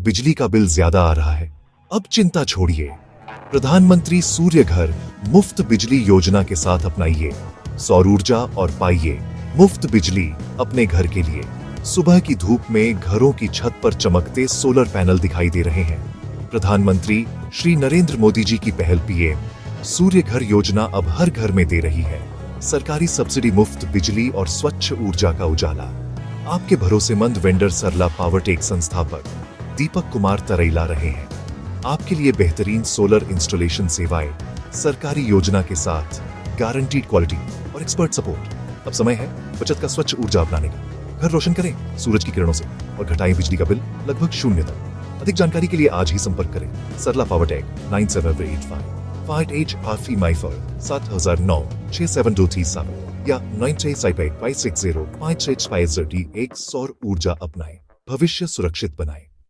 बिजली का बिल ज्यादा आ रहा है। अब चिंता छोड़िए, प्रधानमंत्री सूर्य घर मुफ्त बिजली योजना के साथ अपनाइए सौर ऊर्जा और पाइए मुफ्त बिजली अपने घर के लिए। सुबह की धूप में घरों की छत पर चमकते सोलर पैनल दिखाई दे रहे हैं। प्रधानमंत्री श्री नरेंद्र मोदी जी की पहल पीएम सूर्य घर योजना अब हर घर में दे रही है सरकारी सब्सिडी, मुफ्त बिजली और स्वच्छ ऊर्जा का उजाला। आपके भरोसेमंद वेंडर सरला पावरटेक संस्थापक दीपक कुमार तरैला रहे हैं आपके लिए बेहतरीन सोलर इंस्टॉलेशन सेवाएं, सरकारी योजना के साथ गारंटीड क्वालिटी और एक्सपर्ट सपोर्ट। अब समय है बचत का स्वच्छ ऊर्जा अपनाने का। घर रोशन करें सूरज की किरणों से और घटाएं बिजली का बिल लगभग शून्य तक। अधिक जानकारी के लिए आज ही संपर्क करें सरला पावरटेक 9785 58 माइफर 7009 67237 या 9658 560 5650 एक सौर ऊर्जा अपनाएं, भविष्य सुरक्षित बनाएं।